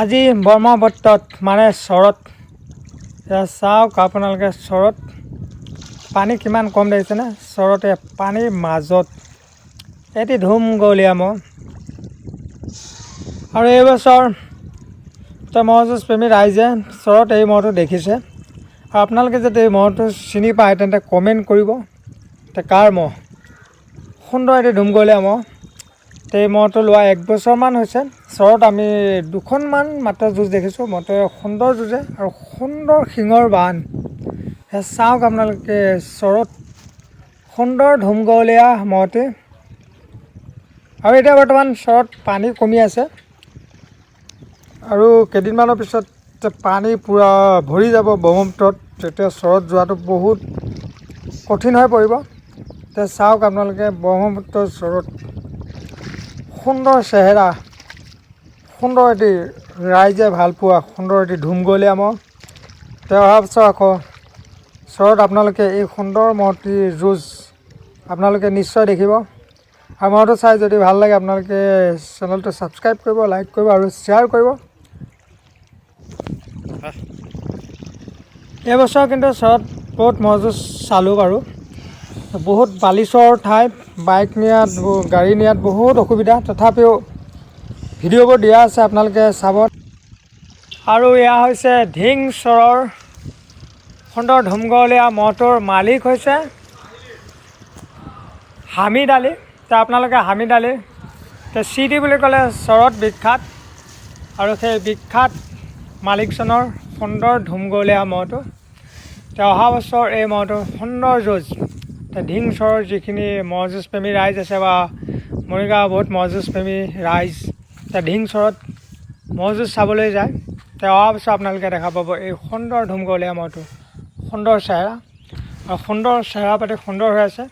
আজি ব্ৰহ্মপুত্ৰত মানে চৰত চাওক আপোনালোকে চৰত পানী কিমান কম দেখিছেনে চৰতে পানীৰ মাজত এটি ধুম গলীয়া মহ আৰু এইবছৰ মহ যুঁজ প্ৰেমী ৰাইজে চৰত এই মহটো দেখিছে আৰু আপোনালোকে যদি এই মহটো চিনি পায় তেন্তে কমেণ্ট কৰিব কাৰ মহ সুন্দৰ এটি ধুম গলীয়া মহ এই মহটো লোৱা 1 বছৰমান হৈছে চৰত আমি 2খনমান মাত্ৰ যুঁজ দেখিছোঁ মহটোৱে সুন্দৰ যুঁজে আৰু সুন্দৰ শিঙৰ বান চাওক আপোনালোকে চৰত সুন্দৰ ধুমগলীয়া মহটি আৰু এতিয়া বৰ্তমান চৰত পানী কমি আছে আৰু কেইদিনমানৰ পিছত পানী পূৰা ভৰি যাব ব্ৰহ্মপুত্ৰত তেতিয়া চৰত যোৱাটো বহুত কঠিন হৈ পৰিব এতিয়া চাওক আপোনালোকে ব্ৰহ্মপুত্ৰৰ চৰত সুন্দৰ চেহেৰা সুন্দৰ এটি ৰাইজে ভালপোৱা সুন্দৰ এটি ধুমগলীয়া মহ তেওঁ অহা বছৰ আকৌ চৰত আপোনালোকে এই সুন্দৰ মহটিৰ যুঁজ আপোনালোকে নিশ্চয় দেখিব আৰু মহটো চাই যদি ভাল লাগে আপোনালোকে চেনেলটো ছাবস্ক্ৰাইব কৰিব লাইক কৰিব আৰু শ্বেয়াৰ কৰিব এইবছৰ কিন্তু চৰত বহুত মহ যুঁজ চালোঁ বাৰু বহুত বালিচৰ ঠাইত বাইক নিয়াত গাড়ী নিয়াত বহুত অসুবিধা তথাপিও ভিডিঅ'বোৰ দিয়া আছে আপোনালোকে চাব আৰু এয়া হৈছে ধিং চৰৰ সুন্দৰ ধুমগলীয়া মহটোৰ মালিক হৈছে হামিদ আলী আপোনালোকে হামিদ আলী চিটি বুলি ক'লে চৰত বিখ্যাত আৰু সেই বিখ্যাত মালিকজনৰ সুন্দৰ ধুমগলীয়া মহটো অহা বছৰ এই মহটোৰ সুন্দৰ যুঁজ ধিং চৰৰ যিখিনি মহ যুঁজ প্ৰেমী ৰাইজ আছে বা মৰিগাঁও বহুত মহ যুঁজ প্ৰেমী ৰাইজ ধিং চৰত মহ যুঁজ চাবলৈ যায় অহা বছৰ আপোনালোকে দেখা পাব এই সুন্দৰ ধুমগলীয়া মহটো সুন্দৰ চেহেৰা আৰু সুন্দৰ চেহেৰা পাতি সুন্দৰ হৈ আছে